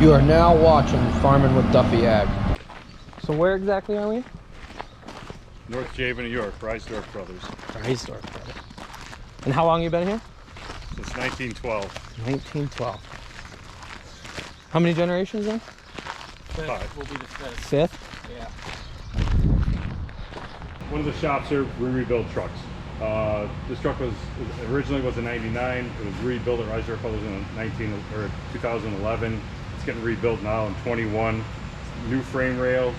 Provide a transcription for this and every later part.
You are now watching Farming with Duffy Ag. So where exactly are we? North Javen, New York, Residorf Brothers. Residorf Brothers. And how long you been here? Since 1912. 1912. How many generations then? Five. Will be the fifth. Fifth? Yeah. One of the shops here, we rebuild trucks. This truck originally was a 99. It was rebuilt at Residorf Brothers in 2011. It's getting rebuilt now in 21. New frame rails,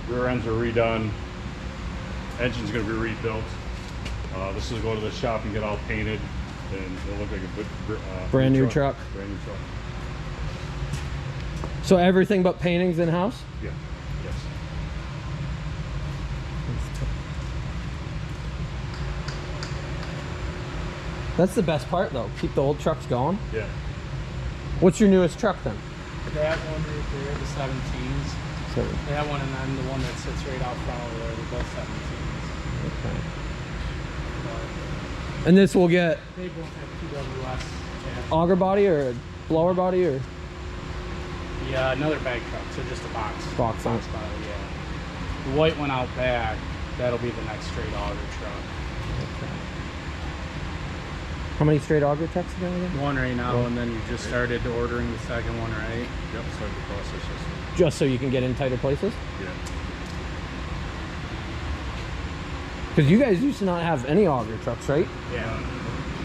rear ends are redone. Engine's going to be rebuilt. This will go to the shop and get all painted, and it'll look like a good Brand new truck. Brand new truck. So everything but paintings in-house? Yeah. Yes. That's the best part though. Keep the old trucks going. Yeah. What's your newest truck then? That one right there, the 17s. That one, and then the one that sits right out front over there, they're both 17s. Okay. And this will get They both have TWS. Yeah. auger body or blower body or Yeah, another bag truck, so just a box. box on it? Body, yeah. The white one out back, that'll be the next straight auger truck. Okay. How many straight auger trucks you got again? One right now, and then you just started ordering the second one, right? Yep. Started the process yesterday. Just so you can get in tighter places? Yeah. Because you guys used to not have any auger trucks, right? Yeah.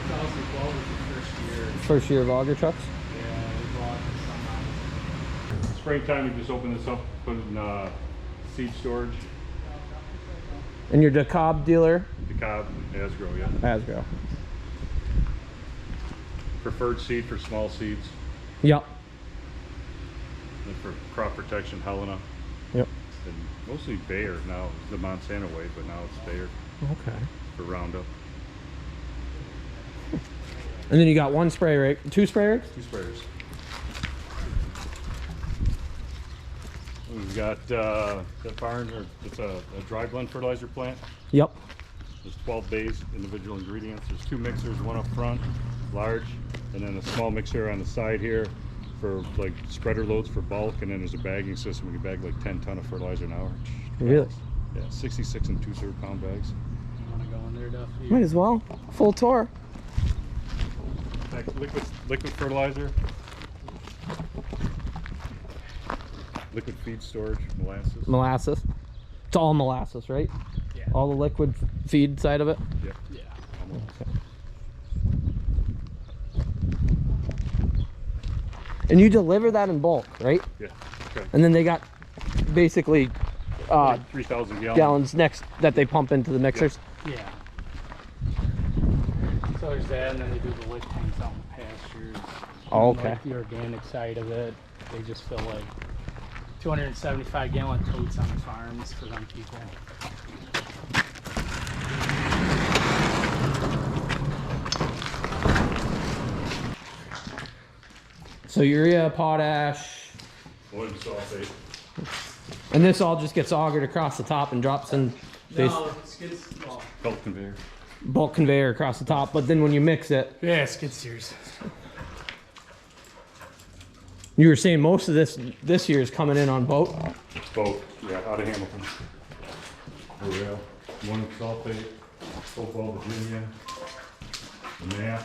2012 was the first year. First year of auger trucks? Yeah, we bought some. Springtime, we just open this up, put it in seed storage. And your DeKalb dealer? DeKalb, Asgrow, yeah. Asgrow. Preferred seed for small seeds. Yep. And for crop protection, Helena. Yep. And mostly Bayer now. It's the Monsanto way, but now it's Bayer Okay. for Roundup. And then you got one spray rig, two spray rigs? Two sprayers. We've got that barn, it's a dry blend fertilizer plant. Yep. There's 12 bays, individual ingredients. There's two mixers, one up front, large, and then a small mixer on the side here for like spreader loads for bulk, and then there's a bagging system. We can bag like 10 ton of fertilizer an hour. Really? Yeah, 66 and 2/3 pound bags. You want to go in there, Duffy? Might as well. Full tour. Liquid fertilizer, liquid feed storage, molasses. Molasses. It's all molasses, right? Yeah. All the liquid feed side of it? Yep. Yeah. Okay. And you deliver that in bulk, right? Yeah. Okay. And then they got basically 3,000 gallons next that they pump into the mixers. Yeah. So there's that, and then they do the lick tanks out in the pastures. Oh, And, okay. like, the organic side of it, they just fill like 275 gallon totes on the farms for them people. So urea, potash, Ammonium sulfate. and this all just gets augered across the top and drops in skids. Well, Belt conveyor. bulk conveyor across the top. But then when you mix it, yeah, skid steers. you were saying most of this year is coming in on boat. Both. Yeah, out of Hamilton. Urea, ammonium sulfate, Hopewell, Virginia. The map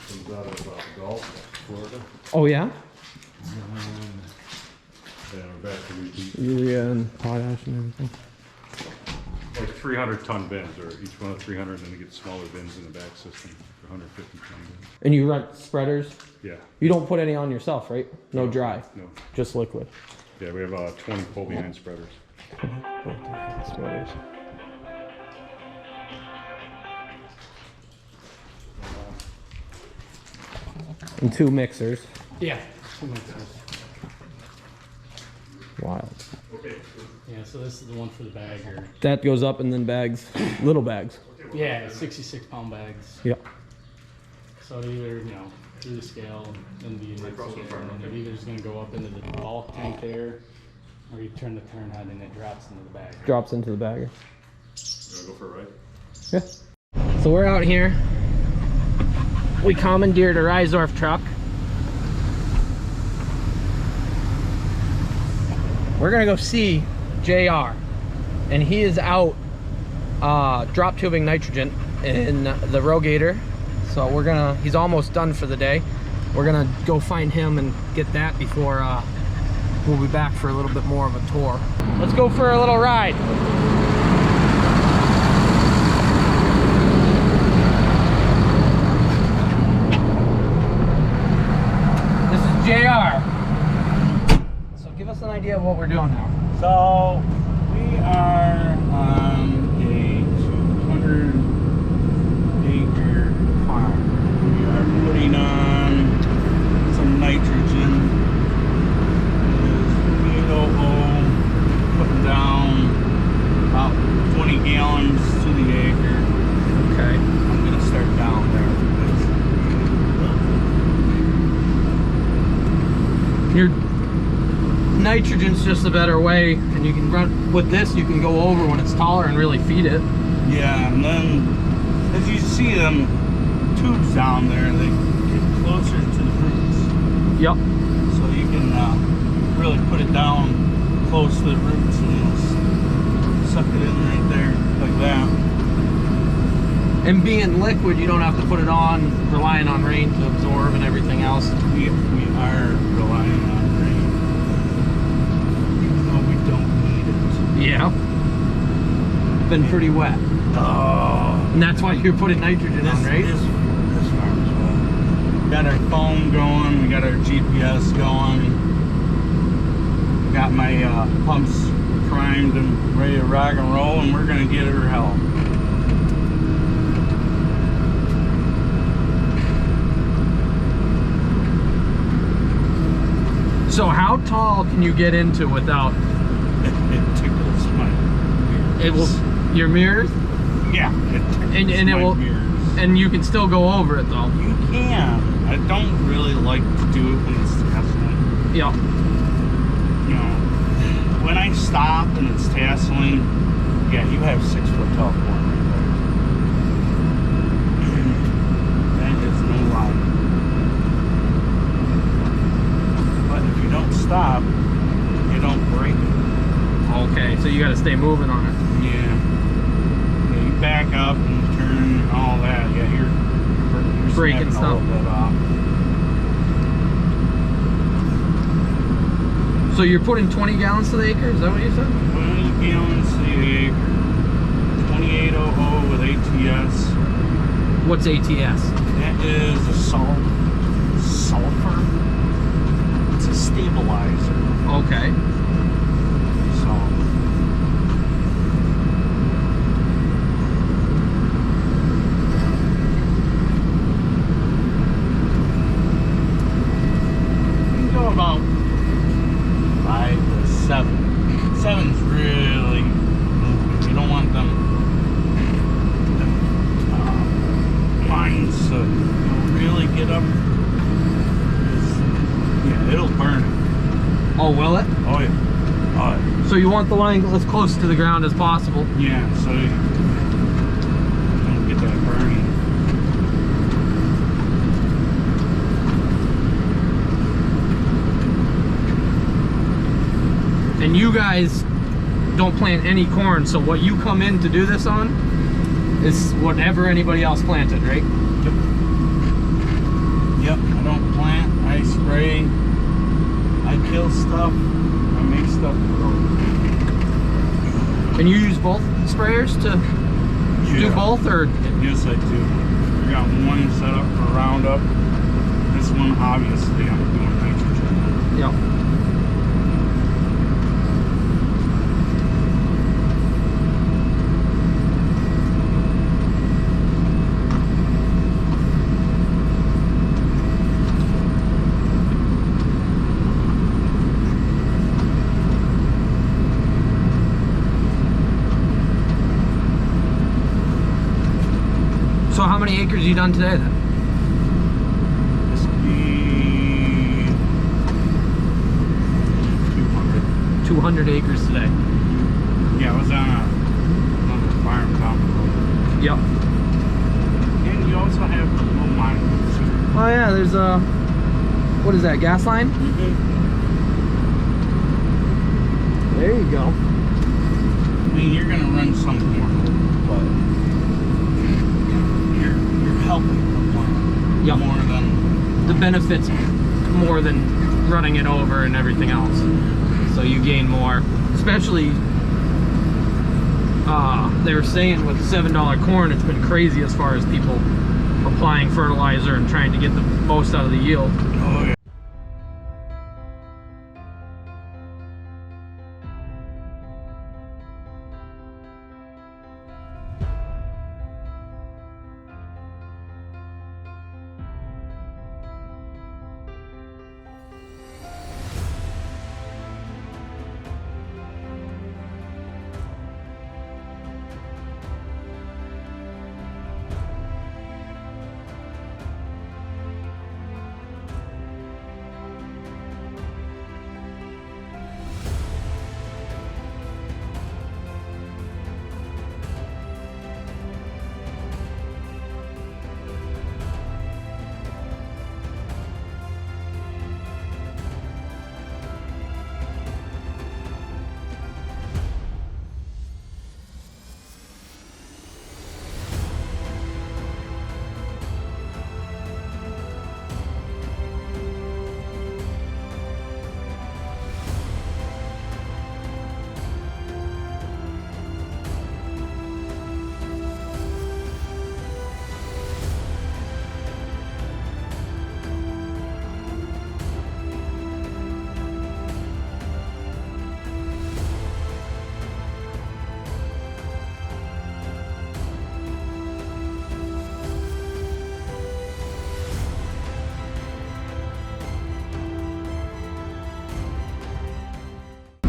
comes out of Gulf, Florida. Oh yeah? And we're back to repeat. Urea and potash and everything. Like 300 ton bins, or each one of 300, and then you get smaller bins in the back system for 150 ton bins. And you rent spreaders? Yeah. You don't put any on yourself, right? No dry, No. just liquid. Yeah, we have 20 pull behind spreaders. Spreaders. And two mixers. Yeah. 2 mixers. Wild. Okay. Yeah, so this is the one for the bagger. That goes up and then bags, little bags. Yeah, 66 pound bags. Yep. So it either, through the scale, and the mixer, and then it either is going to go up into the bulk tank there, or you turn the turn head and it drops into the bag. Drops into the bagger. You wanna go for a ride? Yeah. So we're out here. We commandeered a Residorf truck. we're gonna go see JR, and he is out drop tubing nitrogen in the Rogator. So he's almost done for the day. We're gonna go find him and get that before we'll be back for a little bit more of a tour. Let's go for a little ride. This is JR. So give us an idea of what we're doing now. So we are on a 200-acre farm. We are putting on some nitrogen. Putting down about 20 gallons to the acre. Okay. I'm gonna start down there. Your nitrogen's just a better way, and you can run with this. You can go over when it's taller and really feed it. Yeah, and then as you see them tubes down there, they get closer to the roots. Yep. So you can really put it down close to the roots and it'll suck it in right there like that. And being liquid, you don't have to put it on, relying on rain to absorb and everything else. We are relying on rain, even though we don't need it. Yeah. Been pretty wet. Oh. And that's why you're putting nitrogen on, right? This farm as well. We got our phone going, we got our GPS going. Got my pumps primed and ready to rock and roll, and we're gonna get her help. So how tall can you get into without It tickles my mirrors. it will your mirrors? Yeah, it tickles And it my will, mirrors. and you can still go over it though. You can. I don't really like to do it when it's tasseling. Yeah. You know, when I stop and it's tasseling, yeah, you have 6 foot tall corn right there. That is no lie. But if you don't stop, you don't break it. Okay, so you got to stay moving on it. Yeah. Yeah, you back up and turn and all that. Yeah, you're Breaking snapping a stuff. little bit off. So you're putting 20 gallons to the acre? Is that what you said? 20 gallons to the acre. 2800 with ATS. What's ATS? That is a sulfur. It's a stabilizer. Okay. So you can go about 5 to 7. 7's really moving. You don't want them mines to really get up. Yeah, it'll burn it. Oh, will it? Oh yeah. Oh yeah. So you want the line as close to the ground as possible. Yeah, so you don't get that burning. And you guys don't plant any corn, so what you come in to do this on is whatever anybody else planted, right? Yep, I don't plant, I spray, I kill stuff, I make stuff grow. And you use both sprayers to do both, or? Yes, I do. I got one set up for Roundup. This one, obviously, I'm doing nitrogen. Yeah. So how many acres you done today then? This will be 200. 200 acres today. Yeah, I was on another farm down the road. Yep. And you also have the little monitors here. Oh yeah, there's a, what is that, gas line? There you go. I mean, you're gonna run some corn, but you're helping the plant Yep. more than The benefits more than running it over and everything else. So you gain more, especially they were saying with $7 corn, it's been crazy as far as people applying fertilizer and trying to get the most out of the yield. Oh yeah.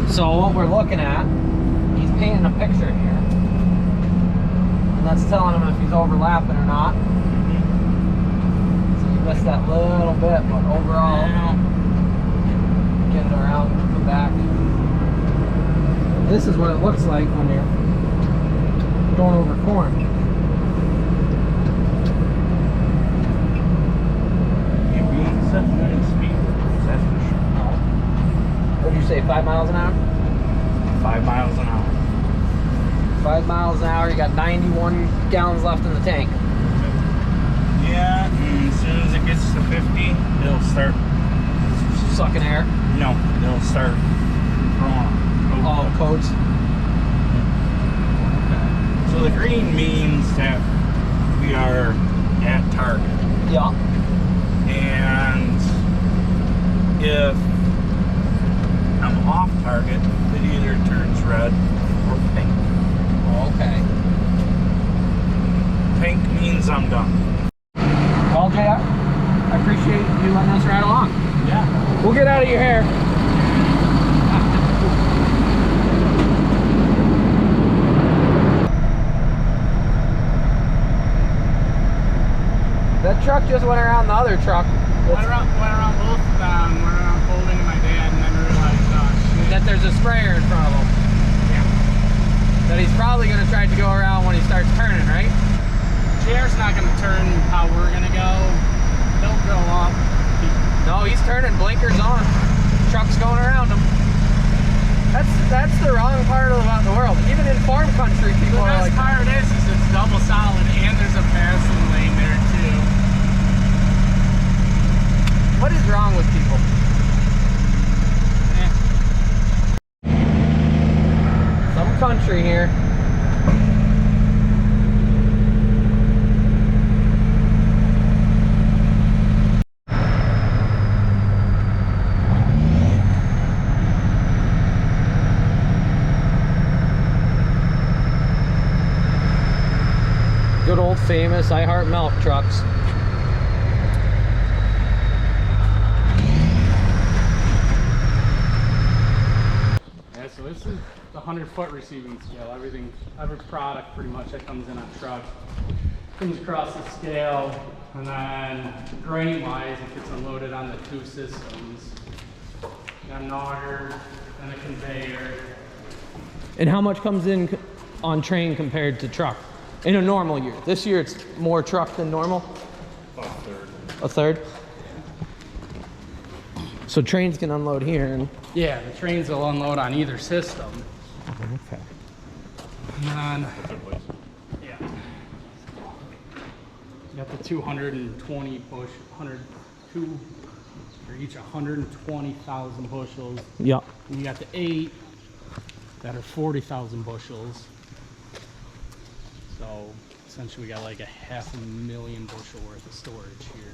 So what we're looking at, he's painting a picture here. And that's telling him if he's overlapping or not. So you missed that little bit, but overall, getting around the back. This is what it looks like when you're going over corn. You being 79 speed, that's for sure. What did you say, 5 miles an hour? 5 miles an hour. 5 miles an hour, you got 91 gallons left in the tank. Yeah, and as soon as it gets to 50, it'll start. Sucking air. No, it'll start growing. All coats. Okay. So the green means that we are at target. Yeah. And if I'm off target, it either turns red or pink. Okay. Pink means I'm done. Well, JR, I appreciate you letting us ride along. Yeah. We'll get out of your hair. That truck just went around the other truck. Went around both of them. Went around folding to my dad, and then realized, shit. That there's a sprayer in front of him. Yeah. That he's probably going to try to go around when he starts turning, right? JR's not going to turn how we're going to go. He'll go up. No, he's turning, blinkers on. Truck's going around him. That's the wrong part about the world. Even in farm country, people The are best like, part is it's double solid, and there's a passing lane there too. what is wrong with people? Some country here. Good old famous I Heart Milk trucks. Yeah, so this is the 100-foot receiving scale. Every product pretty much that comes in on truck comes across the scale, and then grain-wise, it gets unloaded on the two systems. You got an auger and a conveyor. And how much comes in on train compared to truck? In a normal year. This year it's more truck than normal? About a third. A third? So trains can unload here and... Yeah, the trains will unload on either system. Okay. And then, yeah. You got the 220 bush, 102, for each 120,000 bushels. Yep. And you got the 8 that are 40,000 bushels. So essentially we got like a 500,000 bushel worth of storage here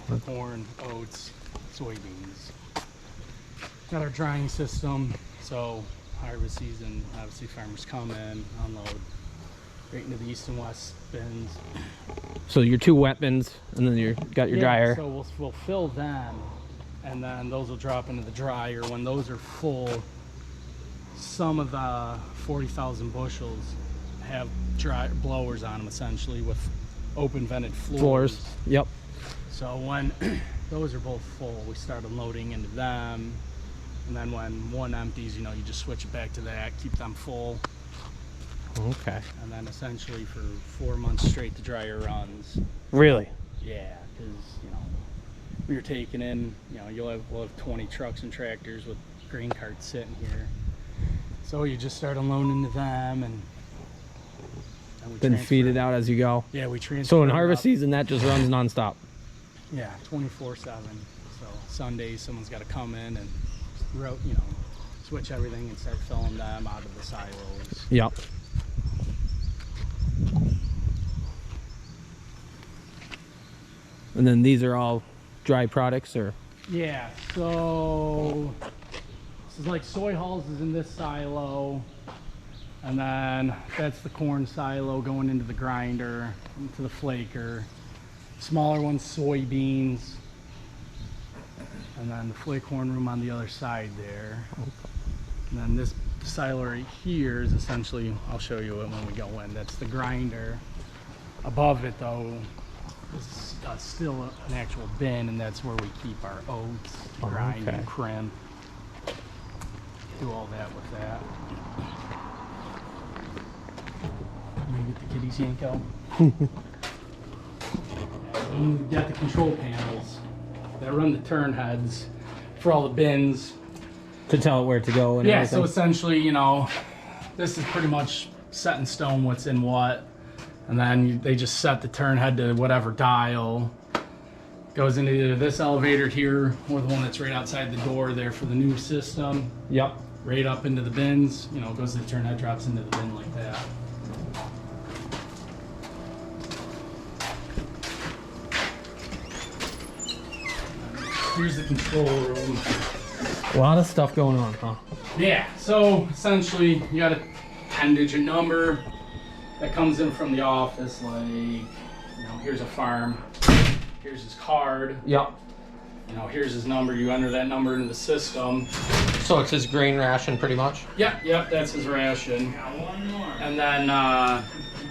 for corn, oats, soybeans. Got our drying system, so harvest season, obviously farmers come in, unload right into the east and west bins. So your 2 wet bins, and then you got your dryer. So we'll fill them, and then those will drop into the dryer. When those are full, some of the 40,000 bushels have dry blowers on them, essentially with open vented floors. Yep. So when those are both full, we start unloading into them, and then when one empties, you know, you just switch it back to that, keep them full. Okay. And then essentially for 4 months straight, the dryer runs. Really? Yeah, because, you know, we were taking in, you know, we'll have 20 trucks and tractors with grain carts sitting here. So you just start unloading into them, and we Then feed it out as you go. Yeah, we transfer. So in it harvest up. season, that just runs nonstop. Yeah, 24/7. So Sundays, someone's got to come in and, you know, switch everything and start filling them out of the silos. Yep. And then these are all dry products, or? Yeah, so this is like soy hulls is in this silo, and then that's the corn silo going into the grinder, into the flaker. Smaller ones, soybeans, and then the flake corn room on the other side there. And then this silo right here is essentially, I'll show you it when we go in, that's the grinder. Above it though, is still an actual bin, and that's where we keep our oats, grind and crimp. Do all that with that. Let me get the kitties yank out. And we've got the control panels that run the turn heads for all the bins. To tell it where to go and yeah, everything? so essentially, you know, this is pretty much set in stone what's in what. And then they just set the turn head to whatever dial. Goes into either this elevator here or the one that's right outside the door there for the new system. Yep. Right up into the bins. You know, goes to the turn head, drops into the bin like that. Here's the control room. A lot of stuff going on, huh? Yeah, so essentially you got a 10-digit number that comes in from the office, like, you know, here's a farm, here's his card, Yep. you know, here's his number, you enter that number into the system. So it's his grain ration, pretty much? Yep, that's his ration. Got one more. And then,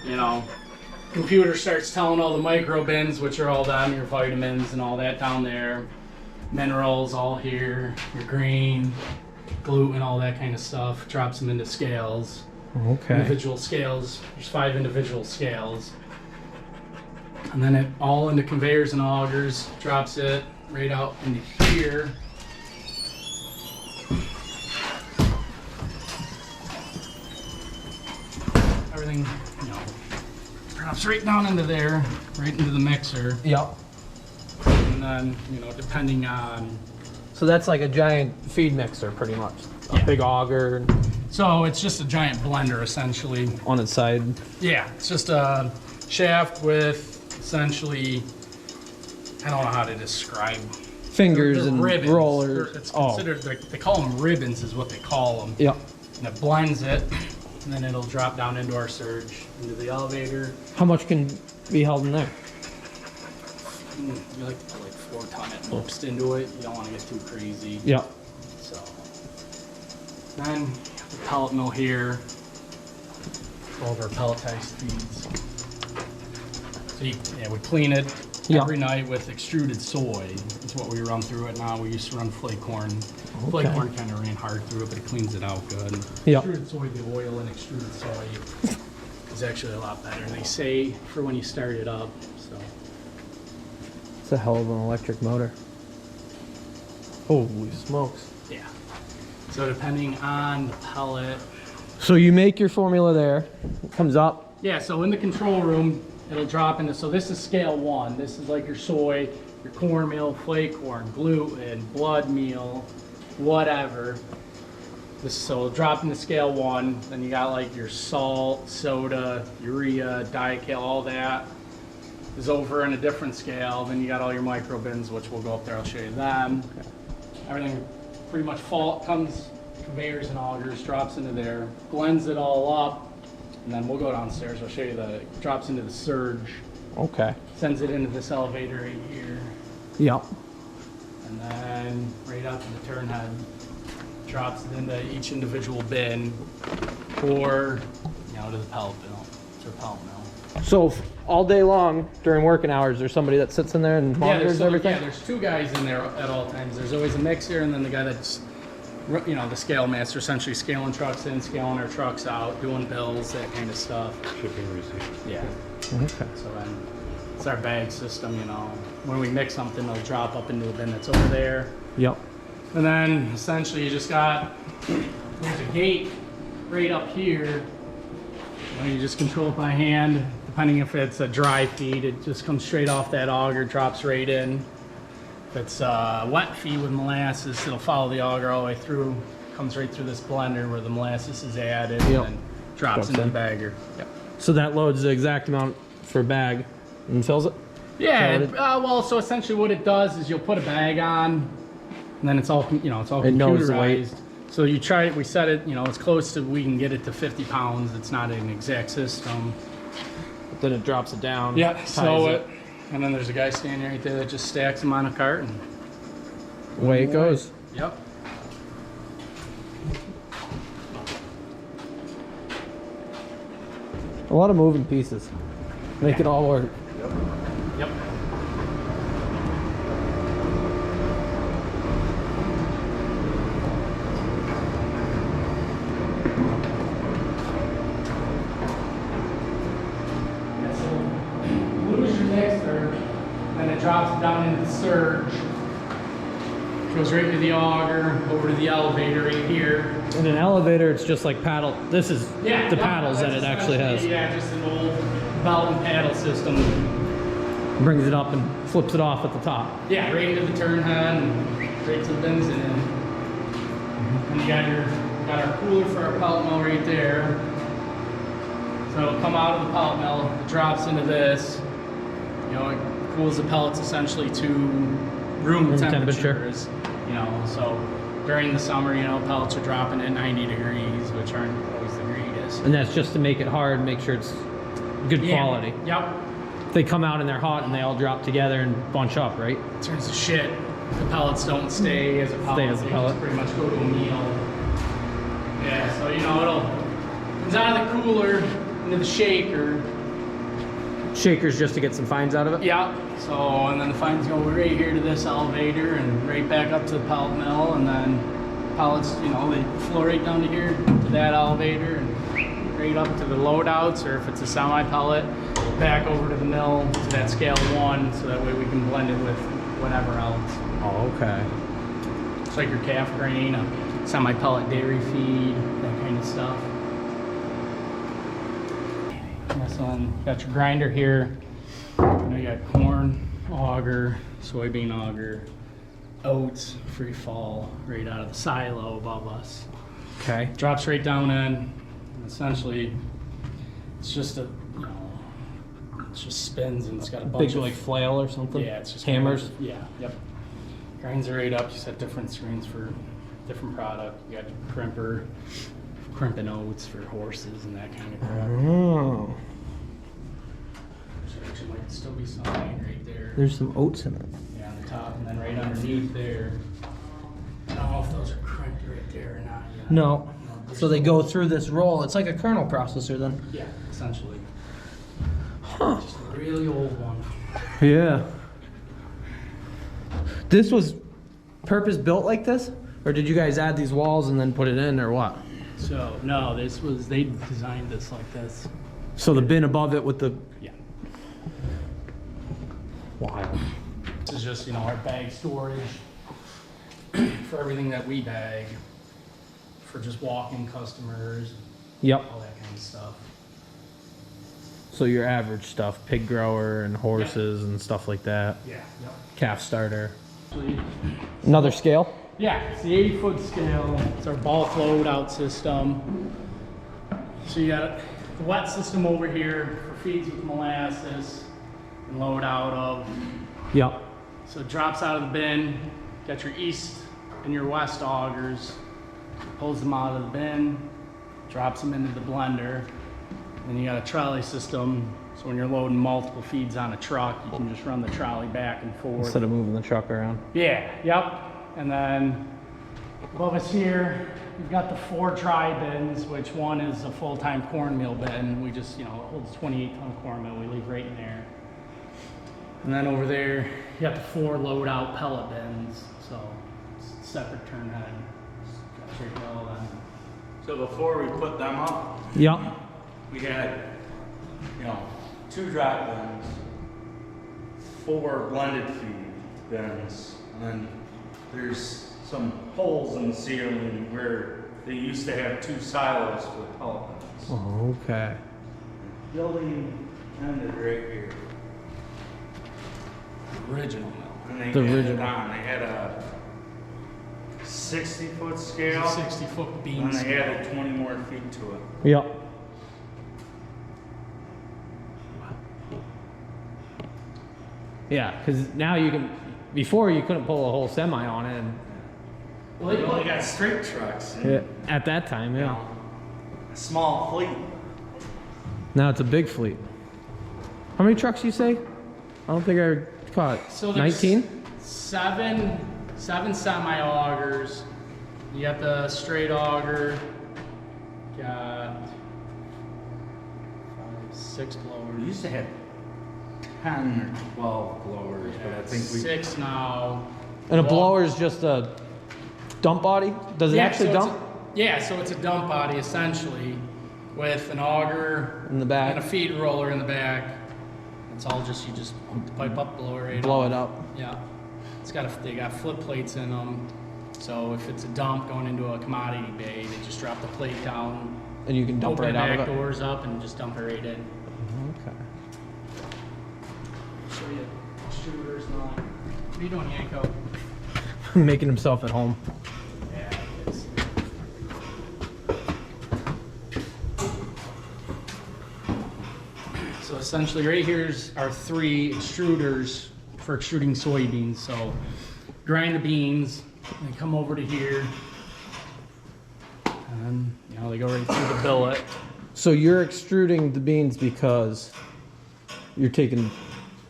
you know, computer starts telling all the micro bins, which are all them, your vitamins and all that down there. Minerals all here, your green, gluten, all that kind of stuff. Drops them into scales. Okay. Individual scales. There's 5 individual scales. And then it all into conveyors and augers. Drops it right out into here. Everything, you know, drops right down into there, right into the mixer. Yep. And then, you know, depending on... So that's like a giant feed mixer, pretty much. A Yeah. big auger So it's just a giant blender, essentially. on its side. Yeah, it's just a shaft with essentially, I don't know how to describe. Fingers They're and ribbons. rollers. It's considered, they call them ribbons is what they call them. Yep. And it blends it, and then it'll drop down into our surge, into the elevator. How much can be held in there? You like to put like 4 ton at most into it. You don't want to get too crazy. Yep. So then the pellet mill here. All of our pelletized feeds. So yeah, we clean it every night with extruded soy. That's what we run through it now. We used to run flake corn. Flake corn kind of ran hard through it, but it cleans it out good. Yep. Extruded soy, the oil in extruded soy is actually a lot better. They say for when you start it up. So It's a hell of an electric motor. Holy smokes. Yeah. So depending on the pellet. So you make your formula there, it comes up. Yeah, so in the control room, it'll drop into, so this is scale 1. This is like your soy, your cornmeal, flake corn, gluten, blood meal, whatever. So it'll drop into scale 1. Then you got like your salt, soda, urea, diet all that is over in a different scale. Then you got all your micro bins, which we'll go up there, I'll show you them. Okay. Everything pretty much comes, conveyors and augers, drops into there, blends it all up, and then we'll go downstairs, I'll show you it drops into the surge. Okay. Sends it into this elevator right here. Yep. And then right out to the turn head, drops it into each individual bin, or, you know, to the pellet mill, to the pellet mill. So all day long during working hours, there's somebody that sits in there and monitors everything? Yeah, there's 2 guys in there at all times. There's always a mixer, and then the guy that's, you know, the scale master, essentially scaling trucks in, scaling our trucks out, doing bills, that kind of stuff. Shipping receipts. Yeah. Okay. So then it's our bag system, you know. When we mix something, it'll drop up into the bin that's over there. Yep. And then essentially you just got, there's a gate right up here. You just control it by hand. Depending if it's a dry feed, it just comes straight off that auger, drops right in. If it's a wet feed with molasses, it'll follow the auger all the way through, comes right through this blender where the molasses is added, Yep. and then drops into the bagger. Yep. So that loads the exact amount for a bag and fills it? Yeah, So well, so essentially what it does is you'll put a bag on, and then it's all, you know, it's all It knows the weight. computerized. So you try it, we set it, you know, as close to, we can get it to 50 pounds. It's not an exact system. But then it drops it down. Yeah, ties so it, and then there's a guy standing right there that just stacks them on a cart, and Away it goes. yep. A lot of moving pieces. Make it all work. Yep. Yeah, so lose your mixer, then it drops it down into the surge. Goes right to the auger, over to the elevator right here. In an elevator, it's just like paddle. This is Yeah, the yep, paddles that that's it actually has. essentially, yeah, just an old belt and paddle system. Brings it up and flips it off at the top. Yeah, right into the turn head and right to the bins in. And you got our cooler for our pellet mill right there. So it'll come out of the pellet mill, it drops into this. You know, it cools the pellets essentially to room temperatures. You know, so during the summer, you know, pellets are dropping at 90 degrees, which aren't always the greatest. And that's just to make it hard, make sure it's good quality. Yep. They come out and they're hot and they all drop together and bunch up, right? It turns to shit. The pellets don't stay as a pellet. Stay as a They pellet. just pretty much go to a meal. Yeah, so you know, comes out of the cooler into the shaker. Shakers just to get some fines out of it? Yeah. So, and then the fines go right here to this elevator and right back up to the pellet mill, and then pellets, you know, they flow right down to here to that elevator and right up to the loadouts, or if it's a semi-pellet, back over to the mill to that scale 1, so that way we can blend it with whatever else. Oh, okay. It's like your calf grain, a semi-pellet dairy feed, that kind of stuff. Yeah, so then you got your grinder here. You know, you got corn, auger, soybean auger, oats, free fall, right out of the silo above us. Okay. Drops right down in. And essentially, it's just a, you know, it just spins and it's got a bunch Big of like flail or something? yeah, it's just hammers. Yeah, yep. Grinds it right up. You set different screens for different product. You got your crimper, crimping oats for horses and that kind of crap. Oh. There actually might still be some right there. There's some oats in it. Yeah, on the top, and then right underneath there. I don't know if those are crimped right there or not. Yet. No. they're So they still- go through this roll. It's like a kernel processor then. Yeah, essentially. Huh. Just a really old one. Yeah. This was purpose built like this? Or did you guys add these walls and then put it in or what? So, no, this was, they designed this like this. So the bin above it with the... Yeah. Wild. This is just, you know, our bag storage. for everything that we bag, for just walk-in customers, Yep. all that kind of stuff. So your average stuff, pig grower and horses and stuff like that. Yeah. Yep. Calf starter. Actually, Another scale? yeah, it's the 80-foot scale. It's our bulk load out system. So you got the wet system over here for feeds with molasses and load out of. Yep. So it drops out of the bin, got your east and your west augers, pulls them out of the bin, drops them into the blender. Then you got a trolley system, so when you're loading multiple feeds on a truck, you can just run the trolley back and forth. Instead of moving the truck around. Yeah, yep. And then above us here, we've got the 4 dry bins, which one is a full-time cornmeal bin. We just, you know, it holds 28-ton cornmeal. We leave right in there. And then over there, you got the 4 load-out pellet bins. So it's separate turn head. Got your hill then. So before we put them up, Yep. we had, you know, 2 drop bins, 4 blended feed bins, and then there's some holes in the ceiling where they used to have 2 silos for pellet bins. Okay. Building ended right here. Original mill. And they The added original. on. They had a 60-foot scale, 60-foot beam and they scale. added 20 more feet to it. Yep. Yeah, because now you can, before you couldn't pull a whole semi on it. And, Well, They only got straight trucks. And, yeah, at that time, you yeah. know, a small fleet. Now it's a big fleet. How many trucks you say? I don't think I caught. So there's 19? seven semi-augers. You got the straight auger. Got 5, 6 We blowers. used to have 10 or 12 blowers, but I think we 6 now. And a Well, blower is just a dump body? Does it actually so it's dump? so it's a dump body essentially, with an auger In the back. and a feed roller in the back. It's all just, you just hook the pipe up, blower right Blow off. it up. Yeah, they got flip plates in them. So if it's a dump going into a commodity bay, they just drop the plate down, And you can dump open right the out back of it? doors up, and just dump it right in. Okay. Show you extruders and all that. What are you doing, Yanko? Making himself at home. Yeah, it's. So essentially, right here's our 3 extruders for extruding soybeans. So grind the beans, they come over to here, and you know they go right through the billet. So you're extruding the beans because you're taking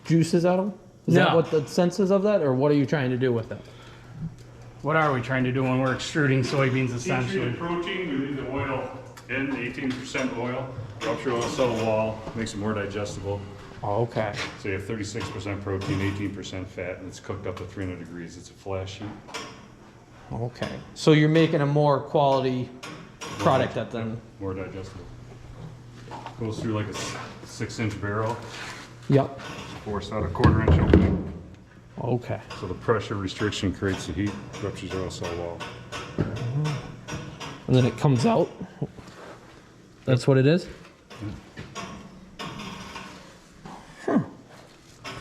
juices out of them? Is that No. what the sense is of that? Or what are you trying to do with it? What are we trying to do when we're extruding soybeans? Heat Essentially, treated protein, we leave the oil in, 18% oil, rupture on the cell wall, makes it more digestible. Oh, okay. So you have 36% protein, 18% fat, and it's cooked up to 300 degrees. It's a flash heat. Okay. So you're making a more quality product that then. More digestible. Goes through like a 6-inch barrel, Yep. forced out a 1/4-inch opening. Okay. So the pressure restriction creates the heat, ruptures our cell wall. And then it comes out. That's what it is?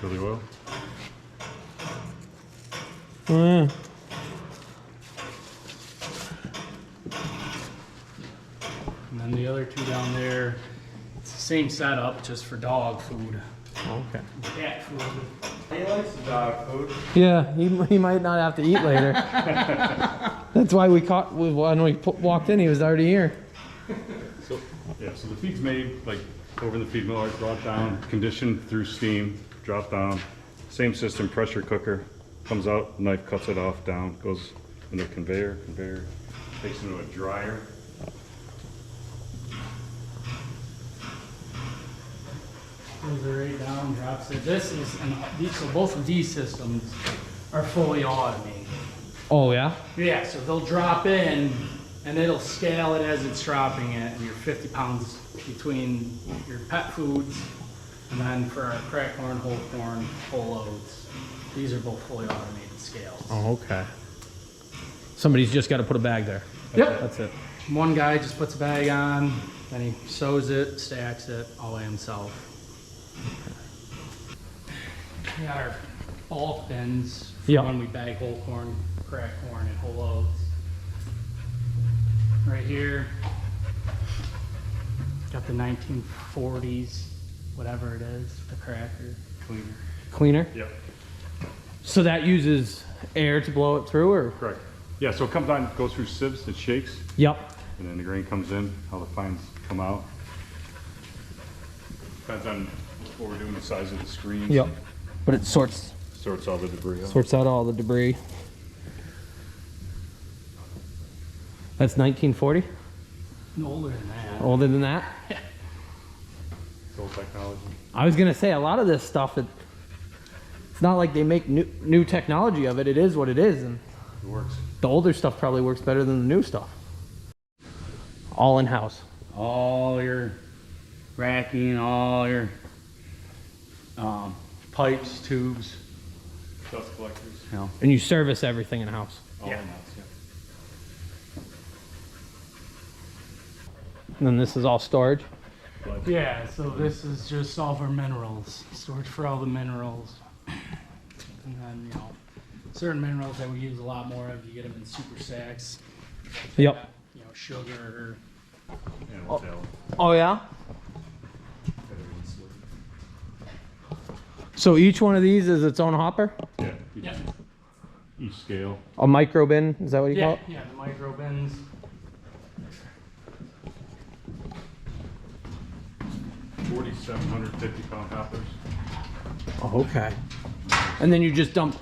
Really well. Yeah. and then the other 2 down there, it's the same setup, just for dog food, Okay. cat food. He likes the dog food. Yeah, he might not have to eat later. That's why when we walked in, he was already here. So, yeah, so the feed's made like over the feed mill, brought down, conditioned through steam, dropped down. Same system, pressure cooker, comes out, knife cuts it off, down, goes into a conveyor, takes it into a dryer. Goes right down, drops it. So both of these systems are fully automated. Oh, yeah? Yeah, so they'll drop in and it'll scale it as it's dropping it, and you're 50 pounds between your pet foods, and then for our cracked corn, whole loads. These are both fully automated scales. Oh, okay. Somebody's just got to put a bag there. Yep. That's it. One guy just puts a bag on, then he sews it, stacks it all by himself. We got our bulk bins for when we bag whole corn, cracked corn, and whole oats. Right here, got the 1940s, whatever it is, the cracker. Cleaner? Yep. So that uses air to blow it through, or? Correct. Yeah, so it comes on, goes through sieves, it shakes, Yep. and then the grain comes in, how the fines come out. Depends on what we're doing, the size of the screens. Yep. But it sorts Sorts all the debris out. sorts out all the debris. That's 1940? Older than that. Older than that? It's old technology. I was gonna say a lot of this stuff. It's not like they make new technology of it. It is what it is, and It works. the older stuff probably works better than the new stuff. All in house. All your racking, all your pipes, tubes, Dust collectors. you know. And you service everything in house. All Yeah. in house, yeah. And then this is all storage. Yeah, so this is just all of our minerals, storage for all the minerals. And then, you know, certain minerals that we use a lot more of, you get them in super sacks. Yep. You know, sugar. And we'll tell. Oh yeah. Everything's slick. So each one of these is its own hopper. Yeah. Yeah. Each scale. A micro bin. Is that what you call Yeah, it? yeah, the micro bins. 4,750 pound hoppers. Oh, okay. And then you just dump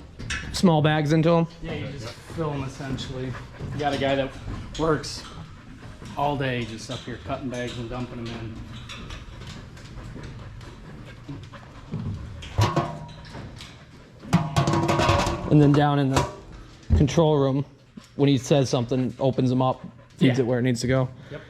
small bags into them. Yeah, you just fill them essentially. You got a guy that works all day just up here cutting bags and dumping them in. And then down in the control room, when he says something, opens them up, feeds Yeah. it where it needs to go. Yep.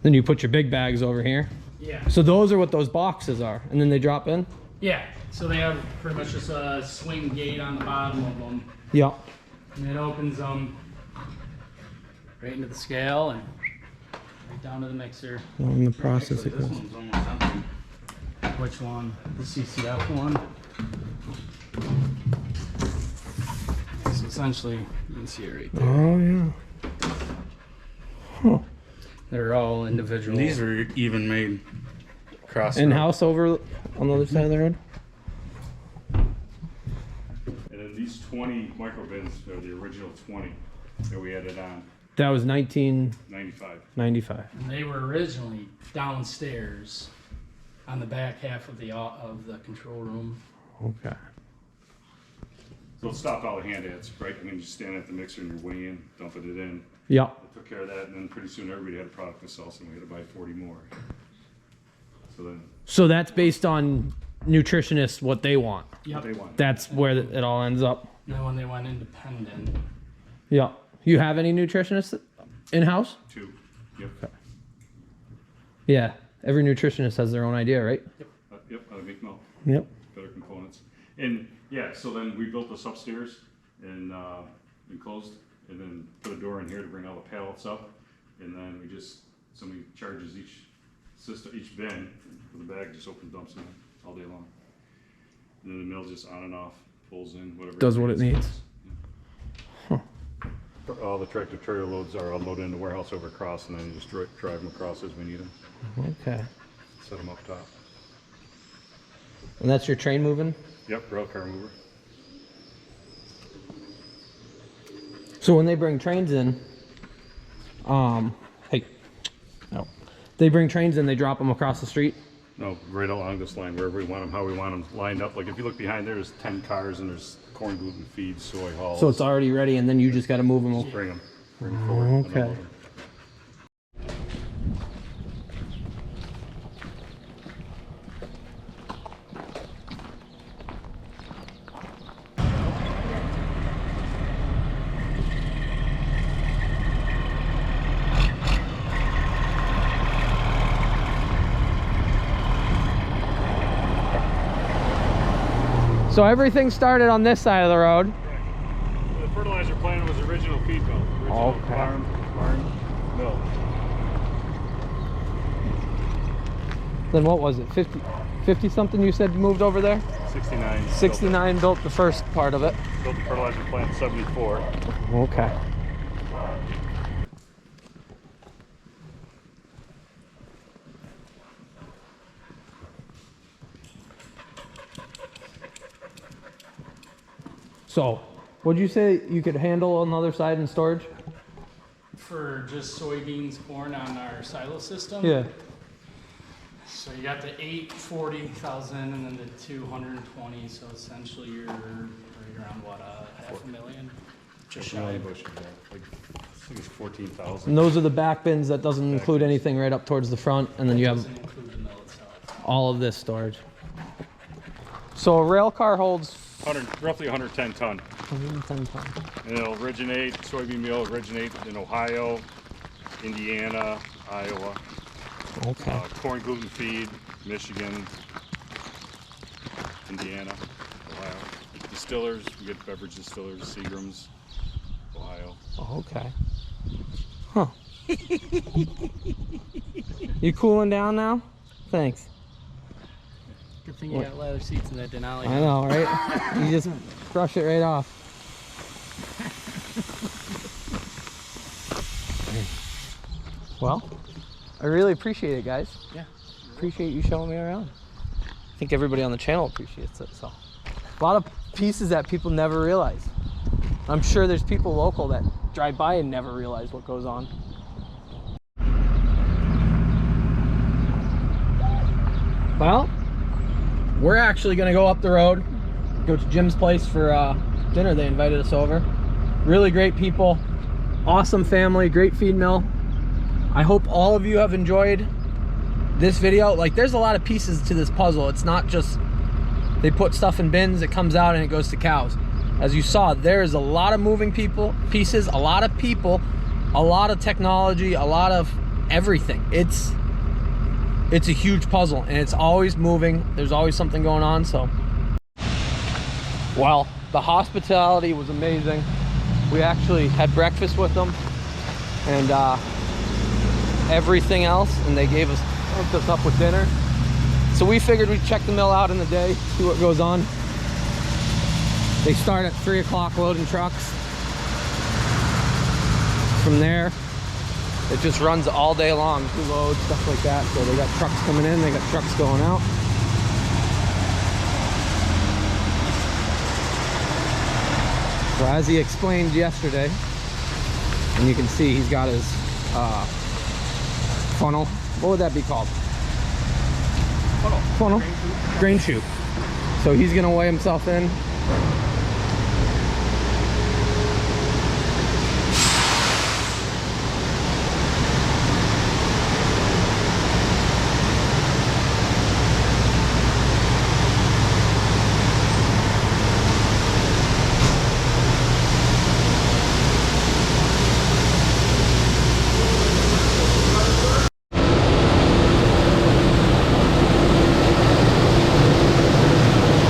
Then you put your big bags over here. Yeah. So those are what those boxes are, and then they drop in. Yeah. So they have pretty much just a swing gate on the bottom of them, Yeah. and it opens them right into the scale and right down to the mixer. In the process, it This goes. one's almost empty. Which one? The CCF one. So essentially, you can see it right there. Oh yeah. They're all individual. And these are even made across In the- house over on the other side of the road. And then these 20 micro bins are the original 20 that we added on, That was 1995. 95. And they were originally downstairs on the back half of the control room. Okay. So it stopped all the hand ads, right? I mean, you stand at the mixer and you're weighing, dumping it in. Yeah. It took care of that, and then pretty soon everybody had a product to sell, so we had to buy 40 more. So then So that's based on nutritionists what they want. Yep. they wanted. That's where it all ends up. And then when they went independent, Yeah. You have any nutritionists in house? 2. Yep. Yeah. Every nutritionist has their own idea, right? Yep, out of big milk. Yep. Better components. And yeah, so then we built this upstairs and enclosed, and then put a door in here to bring all the pallets up. And then we just, somebody charges each system, each bin with a bag, just opens, dumps in all day long. And then the mill just on and off, pulls in, whatever. Does what it needs. All the tractor trailer loads are unloaded in the warehouse over across, and then you just drive them across as we need them. Okay. Set them up top. And that's your train moving? Yep, rail car mover. So when they bring trains in, hey, no, they bring trains in, they drop them across the street. No, right along this line, wherever we want them, how we want them lined up. Like if you look behind there, there's 10 cars and there's corn, gluten, feed, soy, hulls. So it's already ready, and then you just got to move them. Bring them forward. and Okay. unload 'em. So everything started on this side of the road. Right. The fertilizer plant was original feed mill. Original Okay. barn mill. Then what was it? 50 something you said moved over there? 69. 69 built the first part of it. Built the fertilizer plant in 74. Okay. So, would you say you could handle on the other side in storage? For just soybeans, corn on our silo system. Yeah. So you got the 840,000 and then the 220. So essentially you're right around what, $500,000? Just shy. Million bushels, yeah. Like, I think it's 14,000. And those are the back bins. That doesn't include anything right up towards the front, and then you have Doesn't include the mill itself. all of this storage. So a rail car holds 100, roughly 110 ton. 110 tons. And it'll originate, soybean meal originate in Ohio, Indiana, Iowa. Okay. Corn gluten feed, Michigan, Indiana, Ohio. Distillers, we get beverage distillers, Seagram's, Ohio. Okay. Huh. You cooling down now? Thanks. Good thing you got leather seats in that Denali. I know, right? You just brush it right off. Well, I really appreciate it, guys. Yeah. Appreciate you showing me around. I think everybody on the channel appreciates it. So, a lot of pieces that people never realize. I'm sure there's people local that drive by and never realize what goes on. Well, we're actually gonna go up the road, go to Jim's place for dinner. They invited us over. Really great people, awesome family, great feed mill. I hope all of you have enjoyed this video. Like, there's a lot of pieces to this puzzle. It's not just they put stuff in bins, it comes out and it goes to cows. As you saw, there's a lot of moving pieces, a lot of people, a lot of technology, a lot of everything. It's a huge puzzle, and it's always moving. There's always something going on. So, well, the hospitality was amazing. We actually had breakfast with them and everything else, and they hooked us up with dinner. So we figured we'd check the mill out in the day, see what goes on. They start at 3 o'clock loading trucks. From there, it just runs all day long, 2 loads, stuff like that. So they got trucks coming in, they got trucks going out. So as he explained yesterday, and you can see he's got his funnel. What would that be called? Funnel? Grain chute. So he's gonna weigh himself in.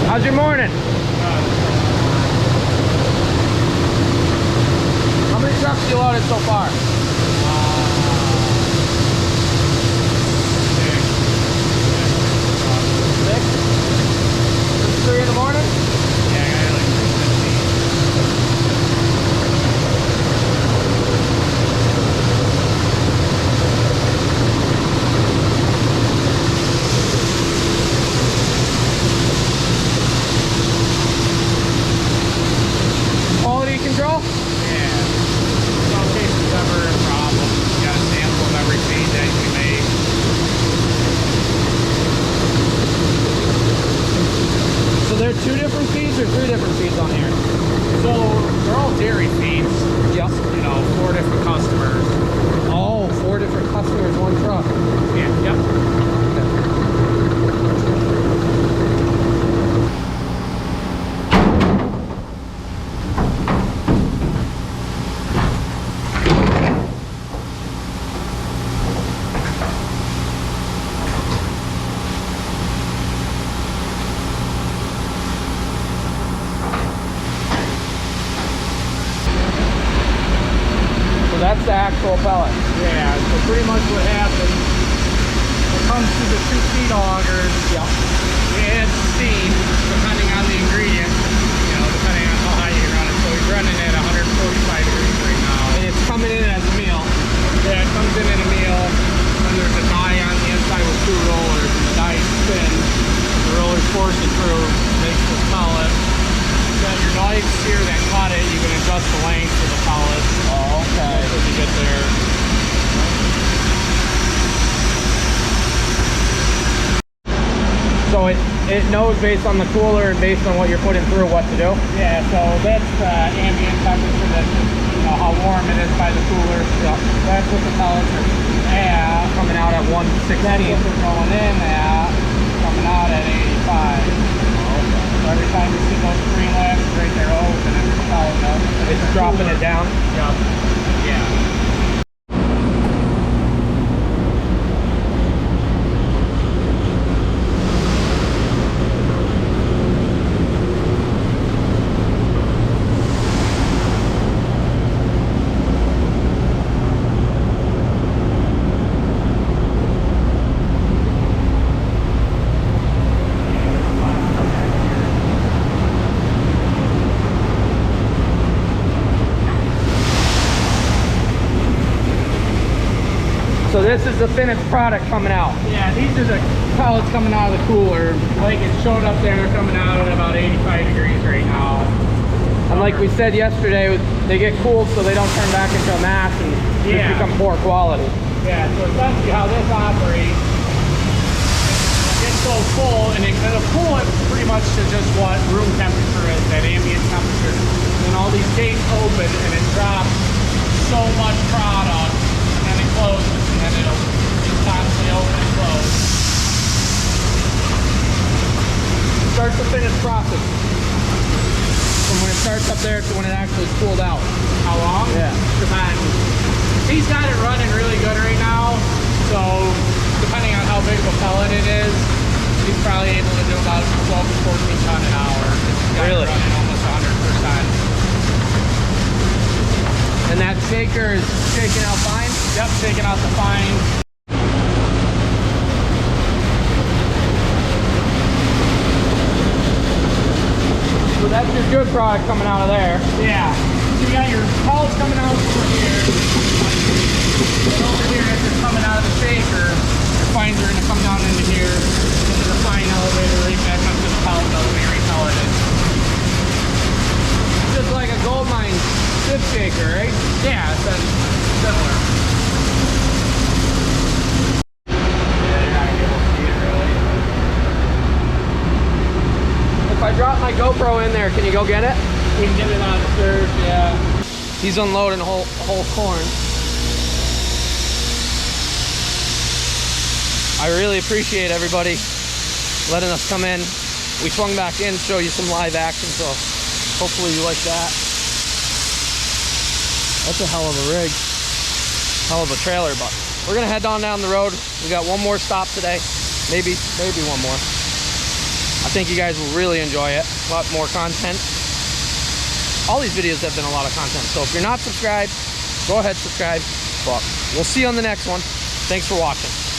How's your morning? How many trucks you loaded so far? 6? Since 3 in the morning? Yeah, I got like 315. Quality control? Yeah. So in case there's ever a problem, you got a sample of every feed that you make. So there are 2 different feeds or 3 different feeds on here? So they're all dairy feeds. Yep. You know, 4 different customers. Oh, 4 different customers, 1 truck. Yeah. Yep. that's the actual pellet. Yeah, so pretty much what happens, it comes through the 2 feed augers. Yeah. We add steam, depending on the ingredient, you know, depending on how high you run it. So he's running at 145 degrees right now. And it's coming in as a meal. Yeah, it comes in a meal, and there's a die on the inside with 2 rollers, and the die spins. The rollers force it through, makes this pellet. You got your knives here that cut it, you can adjust the length of the pellet. Oh, okay. That's what you get there. So it knows based on the cooler and based on what you're putting through what to do? Yeah, so that's the ambient temperature, that's just, you know, how warm it is by the cooler. Yeah. That's what the pellets are Coming out at 116. That's what they're going in at, coming out at 85. So every time you see those green lamps right there open, it's the pellet milk. It's dropping it down? Yep. Yeah. So this is the finished product coming out. Yeah, these are the pellets coming out of the cooler. Like it showed up there, coming out at about 85 degrees right now. And like we said yesterday, they get cooled so they don't turn back into a mass and just become poor quality. Yeah, so essentially how this operates, it gets so full and it'll cool it pretty much to just what room temperature is, that ambient temperature. And all these gates open and it drops so much product and then it closes and then it'll just constantly open and close. Start the finished process. From when it starts up there to when it actually is cooled out. How long? Yeah. Depends. He's got it running really good right now, so depending on how big of a pellet it is, he's probably able to do about 12 to 14 ton an hour. He's got Really? it running almost 100%. And that shaker is shaking out fine? Yep, taking out the fine. So that's your good product coming out of there. Yeah. So you got your pellets coming out over here. And over here, as they're coming out of the shaker, your fines are going to come down into here, into the fine elevator, right back up to the pellet mill to be repelleted. Just like a gold mine chip shaker, right? Yeah, it's similar. Yeah, you're not going to be able to see it really. If I drop my GoPro in there, can you go get it? We can get it on the surge, yeah. He's unloading whole corn. I really appreciate everybody letting us come in. We swung back in to show you some live action, so hopefully you like that. That's a hell of a rig. Hell of a trailer, but we're gonna head on down the road. We got one more stop today. Maybe one more. I think you guys will really enjoy it. A lot more content. All these videos have been a lot of content. So if you're not subscribed, go ahead, subscribe. But we'll see you on the next one. Thanks for watching.